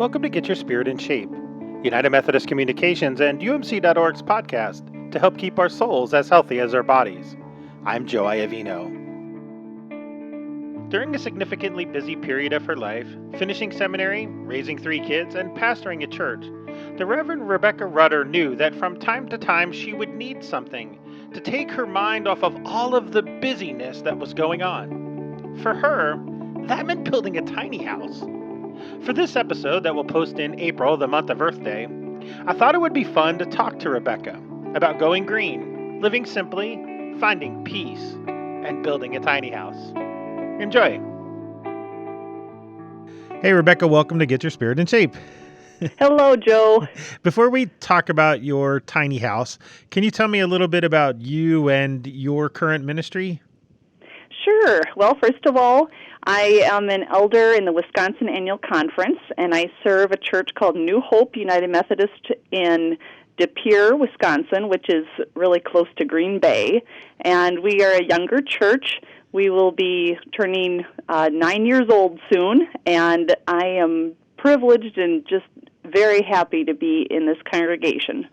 Welcome to Get Your Spirit in Shape, United Methodist Communications and UMC.org's podcast to help keep our souls as healthy as our bodies. I'm Joe Iavino. During a significantly busy period of her life, finishing seminary, raising 3 kids, and pastoring a church, the Reverend Rebecca Rutter knew that from time to time she would need something to take her mind off of all of the busyness that was going on. For her, that meant building a tiny house. For this episode that we'll post in April, the month of Earth Day, I thought it would be fun to talk to Rebecca about going green, living simply, finding peace, and building a tiny house. Enjoy! Hey Rebecca, welcome to Get Your Spirit in Shape. Hello, Joe. Before we talk about your tiny house, can you tell me a little bit about you and your current ministry? Sure. Well, first of all, I am an elder in the Wisconsin Annual Conference, and I serve a church called New Hope United Methodist in De Pere, Wisconsin, which is really close to Green Bay. And we are a younger church. We will be turning 9 years old soon, and I am privileged and just very happy to be in this congregation.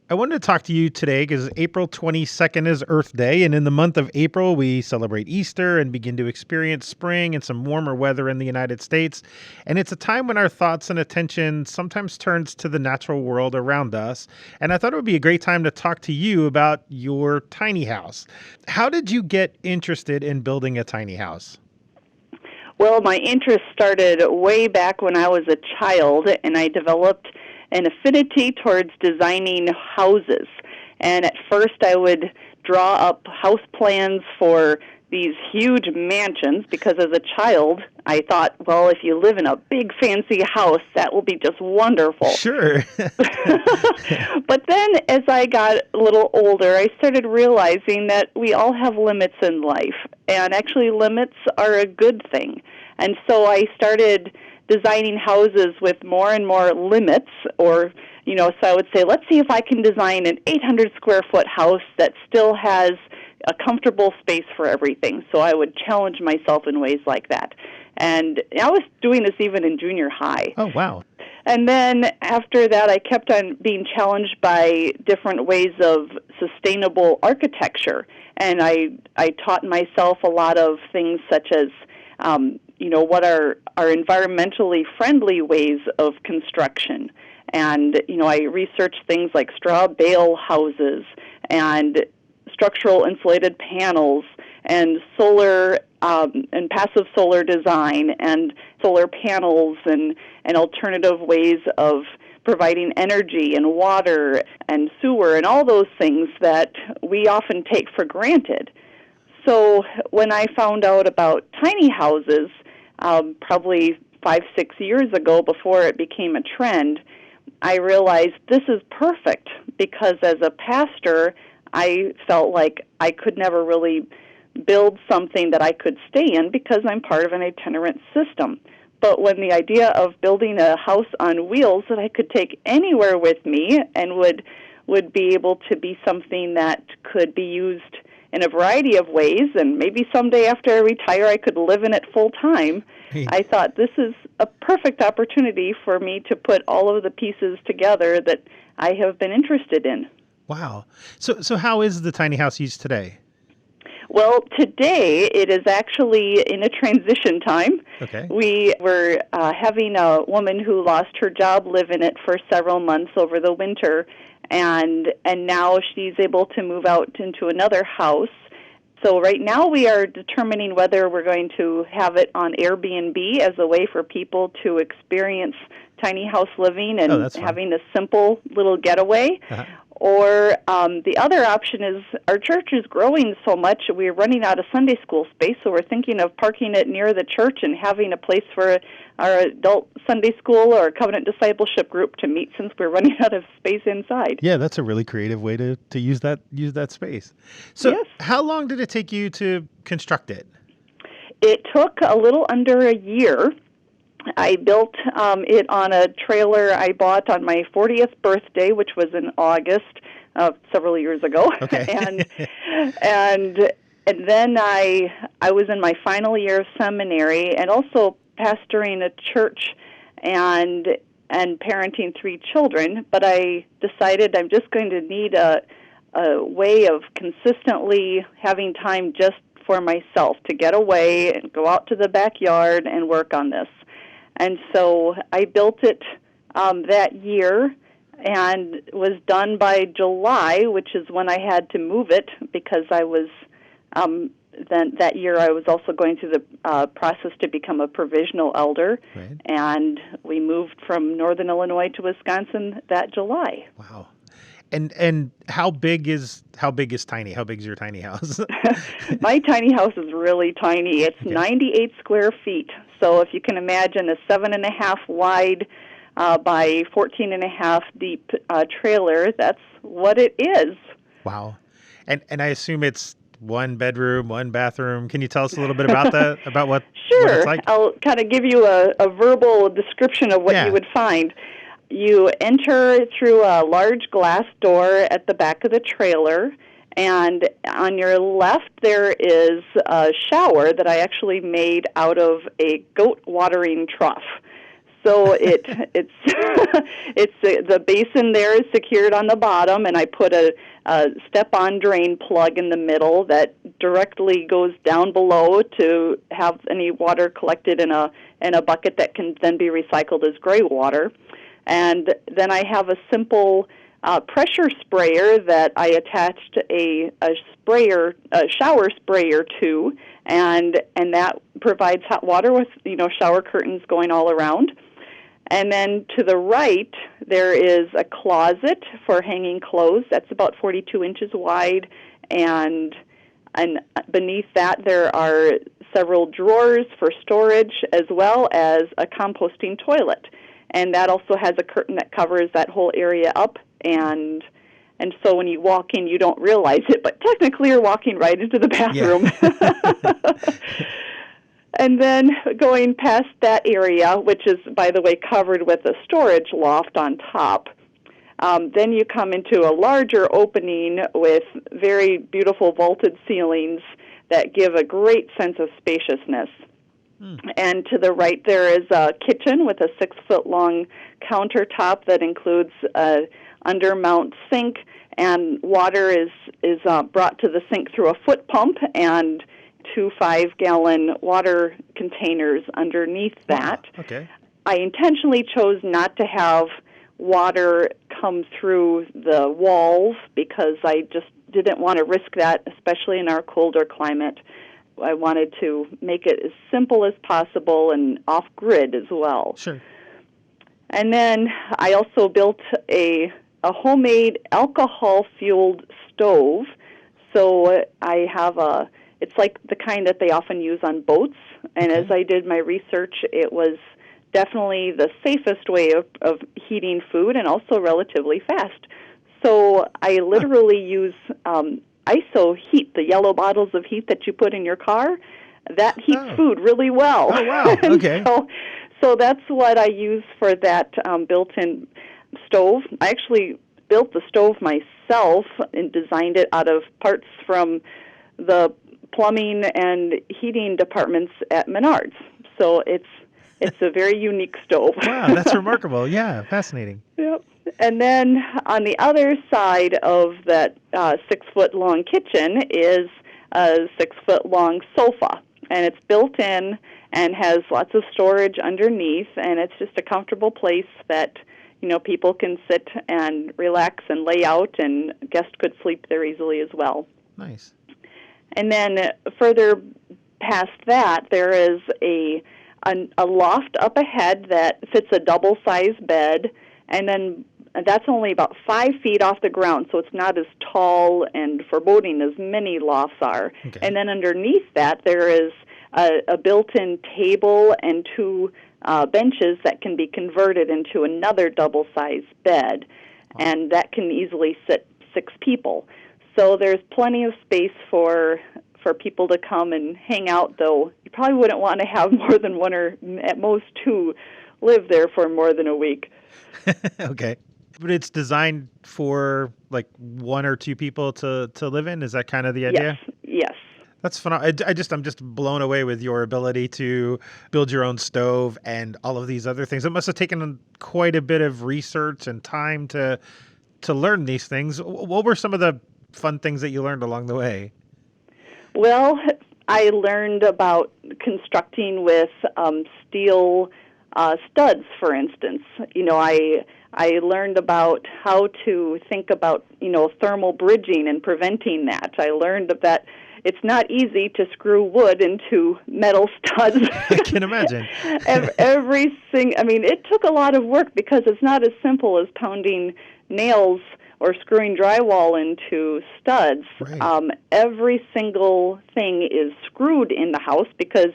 I wanted to talk to you today because April 22nd is Earth Day, and in the month of April, we celebrate Easter and begin to experience spring and some warmer weather in the United States. And it's a time when our thoughts and attention sometimes turns to the natural world around us. And I thought it would be a great time to talk to you about your tiny house. How did you get interested in building a tiny house? Well, my interest started way back when I was a child, and I developed an affinity towards designing houses. And at first I would draw up house plans for these huge mansions because as a child I thought, well, if you live in a big fancy house, that will be just wonderful. Sure. But then as I got a little older, I started realizing that we all have limits in life, and actually limits are a good thing. And so I started designing houses with more and more limits, or, so I would say, let's see if I can design an 800 square foot house that still has a comfortable space for everything. So I would challenge myself in ways like that. And I was doing this even in junior high. Oh, wow. And then after that, I kept on being challenged by different ways of sustainable architecture. And I taught myself a lot of things such as what are environmentally friendly ways of construction. And, I researched things like straw bale houses and structural insulated panels and solar and passive solar design and solar panels and alternative ways of providing energy and water and sewer and all those things that we often take for granted. So when I found out about tiny houses, probably 5-6 years ago, before it became a trend, I realized this is perfect because as a pastor, I felt like I could never really build something that I could stay in because I'm part of an itinerant system. But when the idea of building a house on wheels that I could take anywhere with me and would be able to be something that could be used in a variety of ways, and maybe someday after I retire I could live in it full time, I thought this is a perfect opportunity for me to put all of the pieces together that I have been interested in. Wow. So how is the tiny house used today? Well, today it is actually in a transition time. Okay. We were having a woman who lost her job live in it for several months over the winter, and now she's able to move out into another house. So right now we are determining whether we're going to have it on Airbnb as a way for people to experience tiny house living and having a simple little getaway. Uh-huh. Or the other option is our church is growing so much we're running out of Sunday school space, so we're thinking of parking it near the church and having a place for our adult Sunday school or covenant discipleship group to meet since we're running out of space inside. Yeah, that's a really creative way to use that space. So yes. How long did it take you to construct it? It took a little under a year. I built it on a trailer I bought on my 40th birthday, which was in August several years ago. Okay. and then I was in my final year of seminary and also pastoring a church, and and parenting 3 children, but I decided I'm just going to need a way of consistently having time just for myself to get away and go out to the backyard and work on this. And so I built it that year and was done by July, which is when I had to move it because I was then that year I was also going through the process to become a provisional elder, Right. and we moved from northern Illinois to Wisconsin that July. Wow. And how big is tiny? How big is your tiny house? My tiny house is really tiny. It's Okay. 98 square feet. So if you can imagine a 7.5 wide by 14.5 deep trailer, that's what it is. Wow. And I assume it's 1 bedroom, 1 bathroom. Can you tell us a little bit about that? About what Sure. it's like? I'll kind of give you a verbal description of what Yeah. you would find. You enter through a large glass door at the back of the trailer, and on your left there is a shower that I actually made out of a goat watering trough. So it's the basin there is secured on the bottom, and I put a step-on drain plug in the middle that directly goes down below to have any water collected in a bucket that can then be recycled as Greywater. And then I have a simple pressure sprayer that I attached a shower sprayer to, and that provides hot water with shower curtains going all around. And then to the right, there is a closet for hanging clothes. That's about 42 inches wide, and beneath that there are several drawers for storage, as well as a composting toilet. And that also has a curtain that covers that whole area up, and so when you walk in, you don't realize it, but technically you're walking right into the bathroom. Yeah. And then going past that area, which is, by the way, covered with a storage loft on top, then you come into a larger opening with very beautiful vaulted ceilings that give a great sense of spaciousness. And to the right, there is a kitchen with a 6-foot-long countertop that includes a undermount sink, and water is brought to the sink through a foot pump and 2 5-gallon water containers underneath that. Wow. Okay. I intentionally chose not to have water come through the walls because I just didn't want to risk that, especially in our colder climate. I wanted to make it as simple as possible and off-grid as well. Sure. And then I also built a homemade alcohol-fueled stove. So I have it's like the kind that they often use on boats. And as I did my research, it was definitely the safest way of heating food and also relatively fast. So I literally use ISO heat, the yellow bottles of heat that you put in your car. That heats food really well. Oh, wow. Okay. So that's what I use for that built-in stove. I actually built the stove myself and designed it out of parts from the plumbing and heating departments at Menards. So it's a very unique stove. Wow, that's remarkable. Yeah, fascinating. Yep. And then on the other side of that 6-foot-long kitchen is a 6-foot-long sofa. And it's built in and has lots of storage underneath, and it's just a comfortable place that people can sit and relax and lay out, and guests could sleep there easily as well. Nice. And then further past that, there is a loft up ahead that fits a double-sized bed, and then that's only about 5 feet off the ground, so it's not as tall and foreboding as many lofts are. Okay. And then underneath that, there is a built-in table and 2 benches that can be converted into another double-sized bed, and that can easily sit 6 people. So there's plenty of space for people to come and hang out, though you probably wouldn't want to have more than 1 or at most 2 live there for more than a week. Okay. But it's designed for like 1 or 2 people to live in? Is that kind of the idea? Yes. That's fun. I'm just blown away with your ability to build your own stove and all of these other things. It must have taken quite a bit of research and time to learn these things. What were some of the fun things that you learned along the way? Well, I learned about constructing with steel studs, for instance. I learned about how to think about, thermal bridging and preventing that. I learned that it's not easy to screw wood into metal studs. I can imagine. It took a lot of work because it's not as simple as pounding nails or screwing drywall into studs. Right. Every single thing is screwed in the house because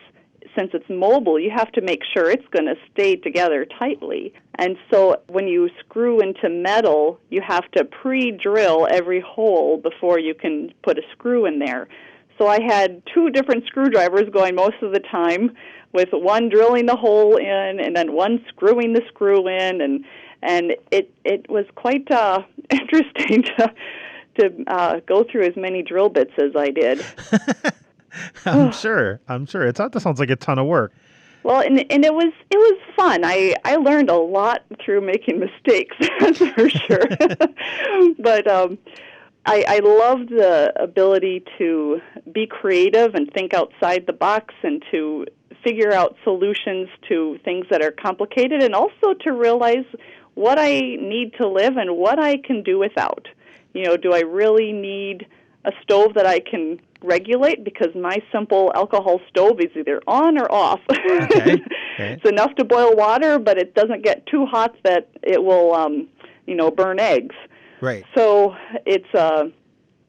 since it's mobile, you have to make sure it's going to stay together tightly. And so when you screw into metal, you have to pre-drill every hole before you can put a screw in there. So I had 2 different screwdrivers going most of the time, with one drilling the hole in and then one screwing the screw in, and it was quite interesting to go through as many drill bits as I did. I'm sure. That sounds like a ton of work. Well, and it was fun. I learned a lot through making mistakes, that's for sure. But I love the ability to be creative and think outside the box and to figure out solutions to things that are complicated, and also to realize what I need to live and what I can do without. Do I really need a stove that I can regulate? Because my simple alcohol stove is either on or off. Okay. It's enough to boil water, but it doesn't get too hot that it will, burn eggs. Right. So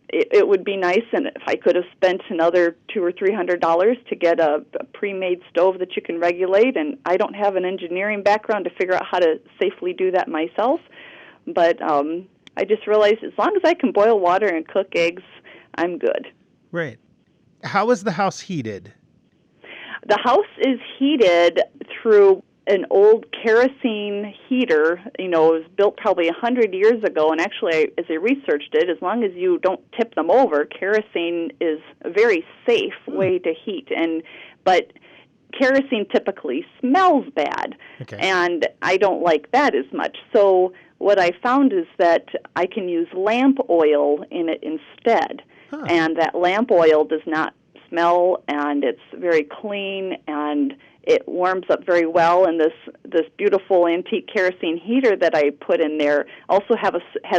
it would be nice, and if I could have spent another $200 or $300 to get a pre-made stove that you can regulate, and I don't have an engineering background to figure out how to safely do that myself, but I just realized as long as I can boil water and cook eggs, I'm good. Right. How is the house heated? The house is heated through an old kerosene heater. It was built probably 100 years ago, and actually, as I researched it, as long as you don't tip them over, kerosene is a very safe way to heat. But kerosene typically smells bad, and I don't like that as much. So what I found is that I can use lamp oil in it instead, and that lamp oil does not smell, and it's very clean, and it warms up very well. And this beautiful antique kerosene heater that I put in there also has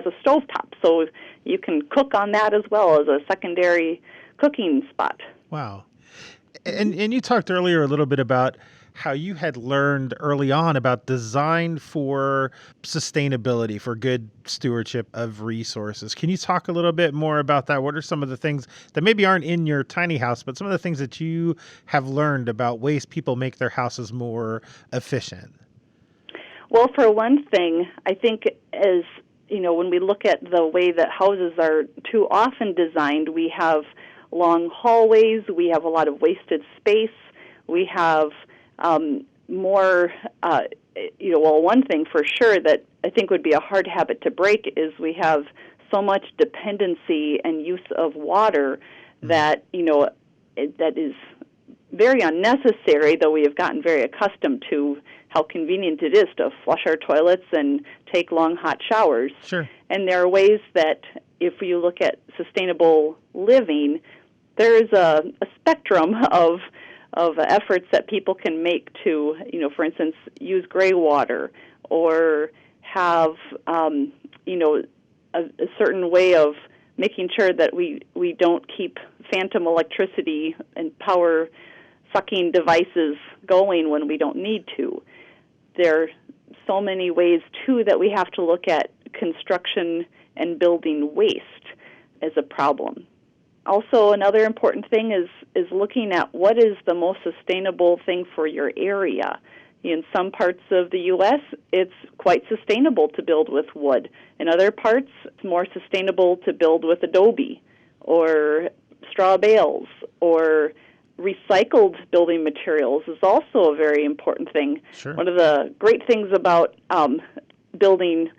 a stovetop, so you can cook on that as well as a secondary cooking spot. Wow. And you talked earlier a little bit about how you had learned early on about design for sustainability, for good stewardship of resources. Can you talk a little bit more about that? What are some of the things that maybe aren't in your tiny house, but some of the things that you have learned about ways people make their houses more efficient? Well, for one thing, I think as when we look at the way that houses are too often designed, we have long hallways, we have a lot of wasted space, we have more, one thing for sure that I think would be a hard habit to break is we have so much dependency and use of water that, that is very unnecessary, though we have gotten very accustomed to how convenient it is to flush our toilets and take long hot showers. Sure. And there are ways that if you look at sustainable living, there is a spectrum of efforts that people can make to, for instance, use Greywater or have, a certain way of making sure that we don't keep phantom electricity and power-sucking devices going when we don't need to. There are so many ways, too, that we have to look at construction and building waste as a problem. Also, another important thing is looking at what is the most sustainable thing for your area. In some parts of the U.S., it's quite sustainable to build with wood. In other parts, it's more sustainable to build with adobe or straw bales, or recycled building materials is also a very important thing. Sure. One of the great things about building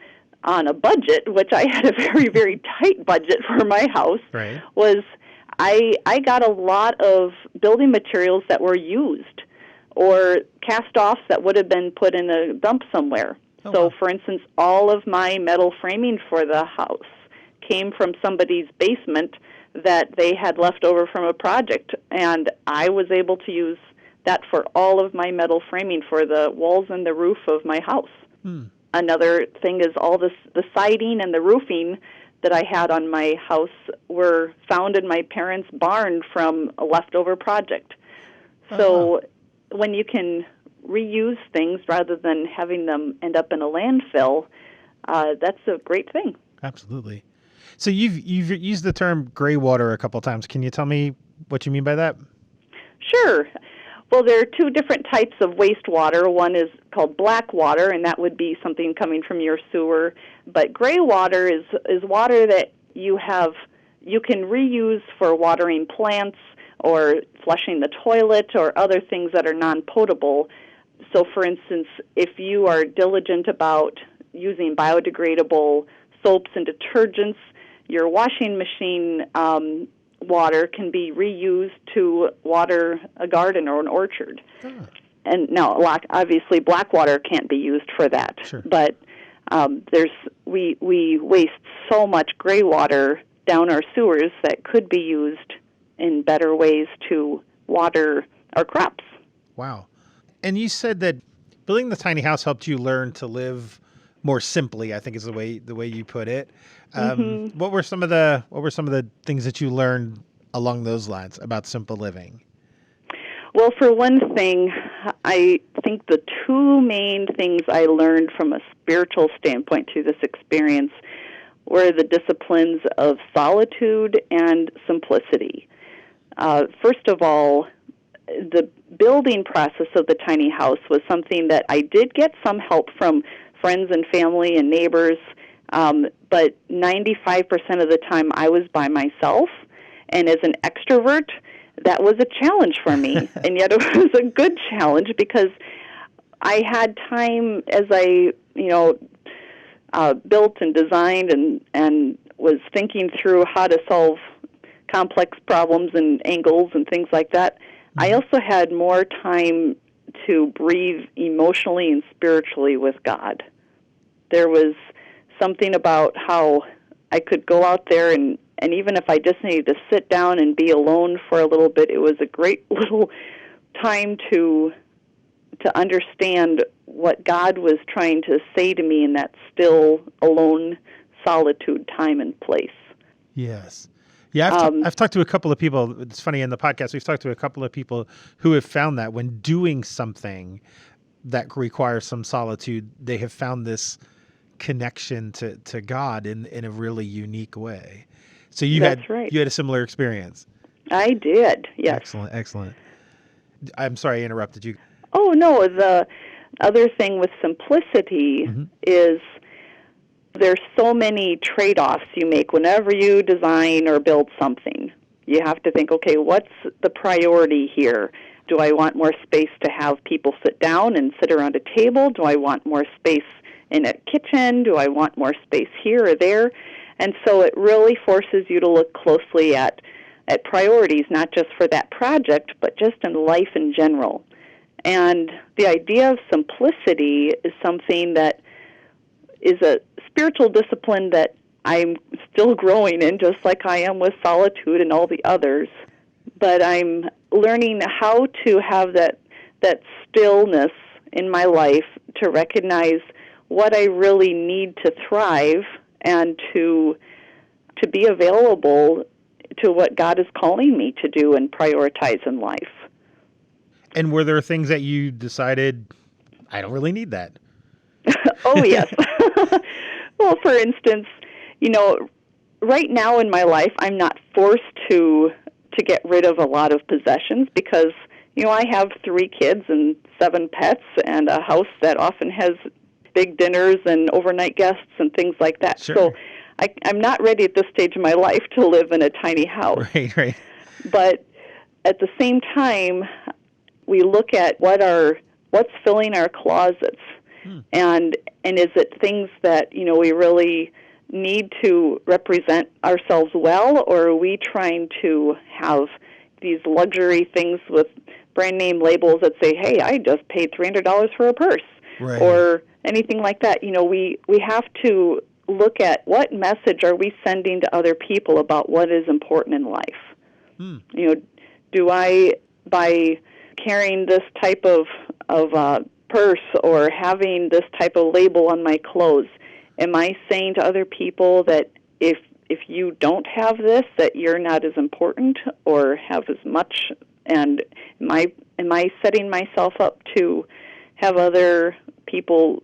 on a budget, which I had a very, very tight budget for my house, right, was I got a lot of building materials that were used or cast-offs that would have been put in a dump somewhere. Oh, So, wow. for instance, all of my metal framing for the house came from somebody's basement that they had left over from a project, and I was able to use that for all of my metal framing for the walls and the roof of my house. Another thing is all the siding and the roofing that I had on my house were found in my parents' barn from a leftover project. So when you can reuse things rather than having them end up in a landfill, that's a great thing. Absolutely. So you've used the term Greywater a couple times. Can you tell me what you mean by that? Sure. Well, there are two different types of wastewater. One is called black water, and that would be something coming from your sewer. But gray water is water that you can reuse for watering plants or flushing the toilet or other things that are non-potable. So, for instance, if you are diligent about using biodegradable soaps and detergents, your washing machine water can be reused to water a garden or an orchard. And now, obviously, black water can't be used for that. Sure. But we waste so much gray water down our sewers that could be used in better ways to water our crops. Wow. And you said that building the tiny house helped you learn to live more simply, I think is the way you put it. What were some of the things that you learned along those lines about simple living? Well, for one thing, I think the two main things I learned from a spiritual standpoint through this experience were the disciplines of solitude and simplicity. First of all, the building process of the tiny house was something that I did get some help from friends and family and neighbors, but 95% of the time I was by myself. And as an extrovert, that was a challenge for me. And yet it was a good challenge because I had time as I, built and designed and was thinking through how to solve complex problems and angles and things like that. I also had more time to breathe emotionally and spiritually with God. There was something about how I could go out there and even if I just needed to sit down and be alone for a little bit, it was a great little time to understand what God was trying to say to me in that still, alone, solitude time and place. Yes. Yeah, I've talked to a couple of people. It's funny, in the podcast, we've talked to a couple of people who have found that when doing something that requires some solitude, they have found this connection to God in a really unique way. So you had a similar experience. I did, yes. Excellent. I'm sorry I interrupted you. Oh, no, the other thing with simplicity is there's so many trade-offs you make whenever you design or build something. You have to think, okay, what's the priority here? Do I want more space to have people sit down and sit around a table? Do I want more space in a kitchen? Do I want more space here or there? And so it really forces you to look closely at priorities, not just for that project, but just in life in general. And the idea of simplicity is something that is a spiritual discipline that I'm still growing in, just like I am with solitude and all the others. But I'm learning how to have that stillness in my life to recognize what I really need to thrive and to be available to what God is calling me to do and prioritize in life. And were there things that you decided, I don't really need that? Oh, yes. Well, for instance, right now in my life, I'm not forced to get rid of a lot of possessions because, I have 3 kids and 7 pets and a house that often has big dinners and overnight guests and things like that. Sure. So I'm not ready at this stage of my life to live in a tiny house. Right. But at the same time, we look at what's filling our closets. And is it things that, we really need to represent ourselves well, or are we trying to have these luxury things with brand name labels that say, hey, I just paid $300 for a purse, Right. or anything like that? We have to look at what message are we sending to other people about what is important in life. Do I, by carrying this type of purse or having this type of label on my clothes, am I saying to other people that if you don't have this, that you're not as important or have as much? And am I setting myself up to have other people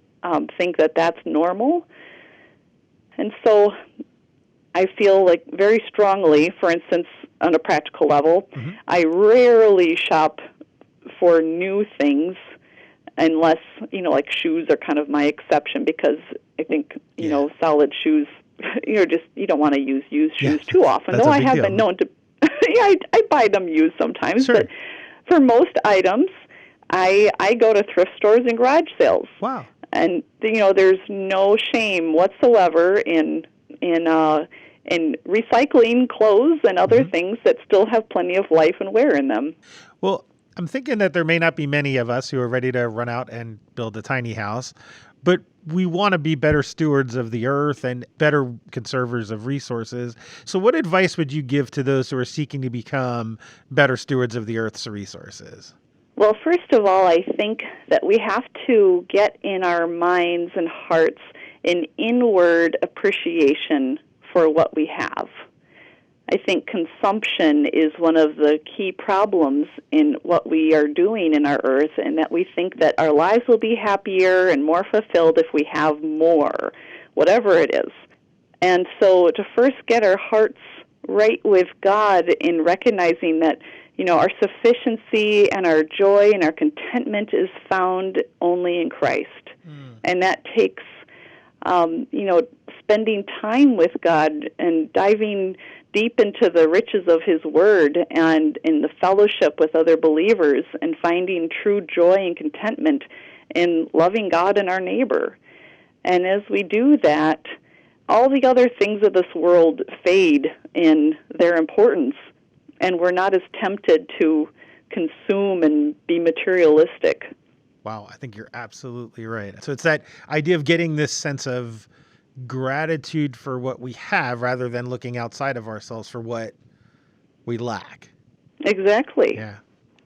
think that that's normal? And so I feel like very strongly, for instance, on a practical level, I rarely shop for new things unless, like shoes are kind of my exception, because I think, solid shoes, you don't want to use used shoes too often, though I have been known to, I buy them used sometimes, Sure. but for most items, I go to thrift stores and garage sales. Wow. And, there's no shame whatsoever in recycling clothes and other things that still have plenty of life and wear in them. Well, I'm thinking that there may not be many of us who are ready to run out and build a tiny house, but we want to be better stewards of the earth and better conservers of resources. So what advice would you give to those who are seeking to become better stewards of the earth's resources? Well, first of all, I think that we have to get in our minds and hearts an inward appreciation for what we have. I think consumption is one of the key problems in what we are doing in our earth, and that we think that our lives will be happier and more fulfilled if we have more, whatever it is. And so to first get our hearts right with God in recognizing that, our sufficiency and our joy and our contentment is found only in Christ. And that takes, spending time with God and diving deep into the riches of His Word and in the fellowship with other believers and finding true joy and contentment in loving God and our neighbor. And as we do that, all the other things of this world fade in their importance, and we're not as tempted to consume and be materialistic. Wow, I think you're absolutely right. So it's that idea of getting this sense of gratitude for what we have rather than looking outside of ourselves for what we lack. Exactly. Yeah.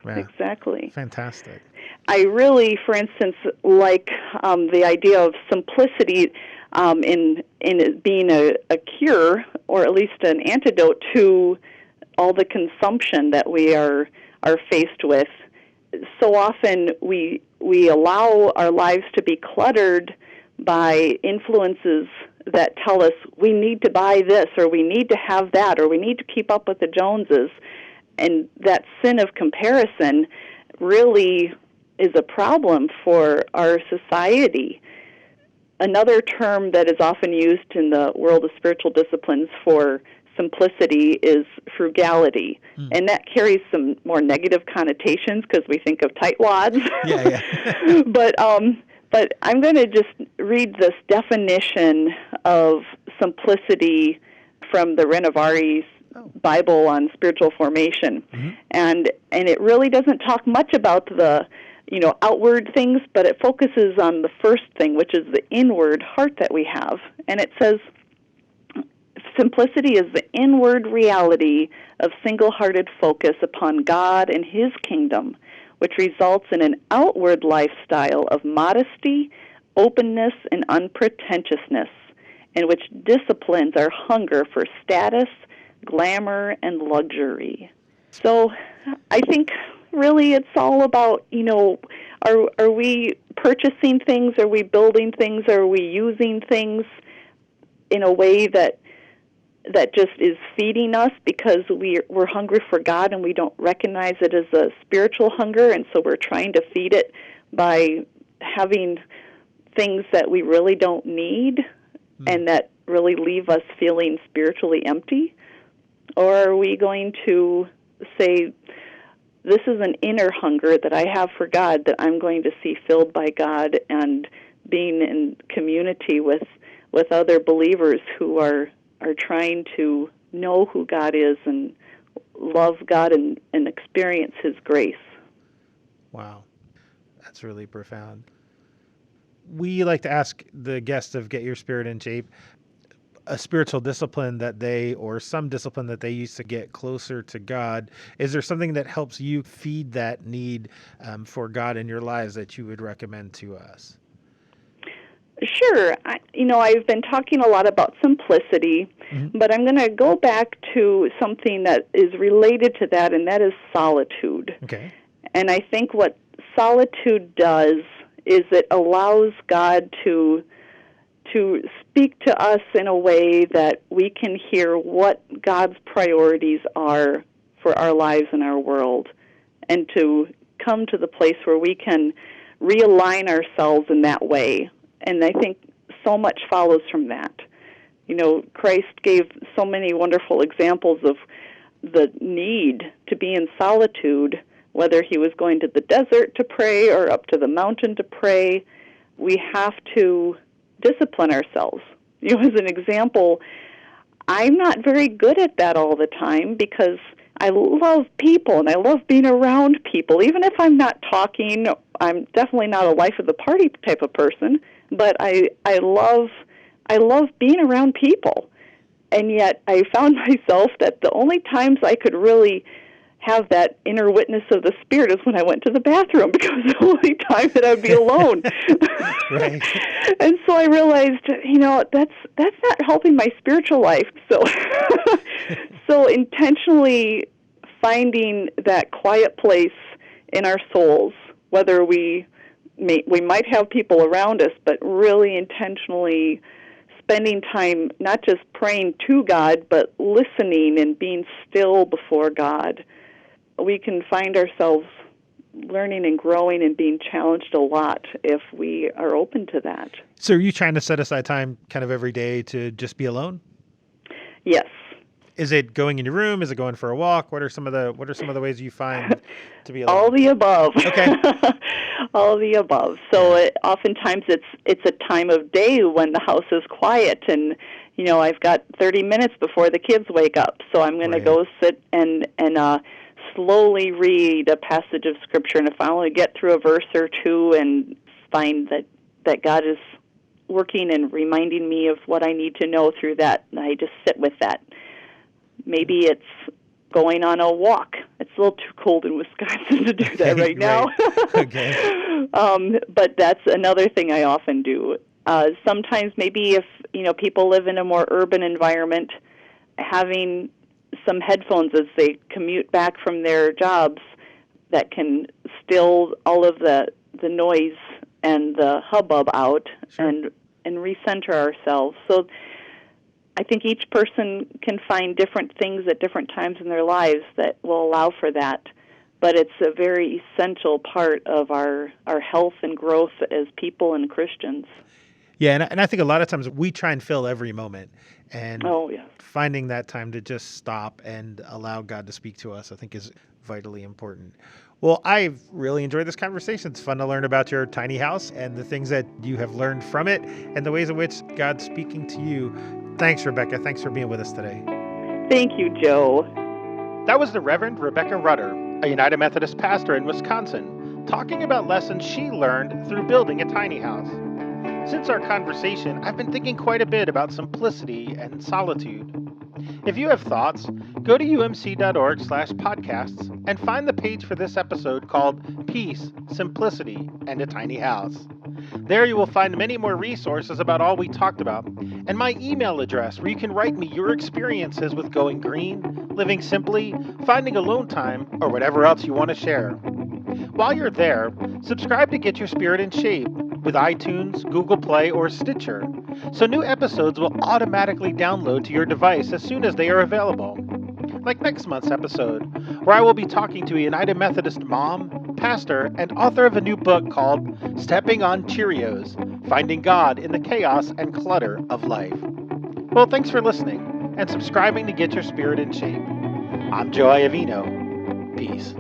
Exactly. Fantastic. I really, for instance, like the idea of simplicity in it being a cure, or at least an antidote to all the consumption that we are faced with. So often we allow our lives to be cluttered by influences that tell us we need to buy this, or we need to have that, or we need to keep up with the Joneses. And that sin of comparison really is a problem for our society. Another term that is often used in the world of spiritual disciplines for simplicity is frugality. And that carries some more negative connotations because we think of tightwads. Yeah. But I'm going to just read this definition of simplicity from the Renovari's Bible on spiritual formation. And it really doesn't talk much about the outward things, but it focuses on the first thing, which is the inward heart that we have. And it says, simplicity is the inward reality of single-hearted focus upon God and His kingdom, which results in an outward lifestyle of modesty, openness, and unpretentiousness, and which disciplines our hunger for status, glamour, and luxury. So I think really it's all about, are we purchasing things? Are we building things? Are we using things in a way that just is feeding us because we're hungry for God and we don't recognize it as a spiritual hunger, and so we're trying to feed it by having things that we really don't need and that really leave us feeling spiritually empty? Or are we going to say, this is an inner hunger that I have for God that I'm going to see filled by God and being in community with with other believers who are trying to know who God is and love God and experience His grace. Wow. That's really profound. We like to ask the guests of Get Your Spirit in Shape a spiritual discipline that or some discipline that they use to get closer to God. Is there something that helps you feed that need for God in your lives that you would recommend to us? Sure. I've been talking a lot about simplicity, but I'm going to go back to something that is related to that, and that is solitude. Okay. And I think what solitude does is it allows God to speak to us in a way that we can hear what God's priorities are for our lives and our world, and to come to the place where we can realign ourselves in that way. And I think so much follows from that. Christ gave so many wonderful examples of the need to be in solitude, whether he was going to the desert to pray or up to the mountain to pray. We have to discipline ourselves. As an example, I'm not very good at that all the time because I love people and I love being around people. Even if I'm not talking, I'm definitely not a life of the party type of person, but I love being around people. And yet I found myself that the only times I could really have that inner witness of the Spirit is when I went to the bathroom, because it was the only time that I'd be alone. Right. And so I realized, that's not helping my spiritual life. So intentionally finding that quiet place in our souls, whether we might have people around us, but really intentionally spending time not just praying to God, but listening and being still before God, we can find ourselves learning and growing and being challenged a lot if we are open to that. So are you trying to set aside time kind of every day to just be alone? Yes. Is it going in your room? Is it going for a walk? What are some of the ways you find to be alone? All the above. Okay. All the above. So oftentimes it's a time of day when the house is quiet, and I've got 30 minutes before the kids wake up, so I'm going to go sit and slowly read a passage of Scripture, and if I only get through a verse or two and find that God is working and reminding me of what I need to know through that, I just sit with that. Maybe it's going on a walk. It's a little too cold in Wisconsin to do that right now. Okay. But that's another thing I often do. Sometimes maybe if people live in a more urban environment, having some headphones as they commute back from their jobs that can still all of the noise and the hubbub out. Sure. and recenter ourselves. So I think each person can find different things at different times in their lives that will allow for that. But it's a very essential part of our health and growth as people and Christians. Yeah, and I think a lot of times we try and fill every moment. And finding that time to just stop and allow God to speak to us, I think, is vitally important. Well, I've really enjoyed this conversation. It's fun to learn about your tiny house and the things that you have learned from it and the ways in which God's speaking to you. Thanks, Rebecca. Thanks for being with us today. Thank you, Joe. That was the Reverend Rebecca Rutter, a United Methodist pastor in Wisconsin, talking about lessons she learned through building a tiny house. Since our conversation, I've been thinking quite a bit about simplicity and solitude. If you have thoughts, go to umc.org/podcasts and find the page for this episode called Peace, Simplicity, and a Tiny House. There you will find many more resources about all we talked about, and my email address where you can write me your experiences with going green, living simply, finding alone time, or whatever else you want to share. While you're there, subscribe to Get Your Spirit in Shape with iTunes, Google Play, or Stitcher, so new episodes will automatically download to your device as soon as they are available. Like next month's episode, where I will be talking to a United Methodist mom, pastor, and author of a new book called Stepping on Cheerios, Finding God in the Chaos and Clutter of Life. Well, thanks for listening and subscribing to Get Your Spirit in Shape. I'm Joe Iovino. Peace.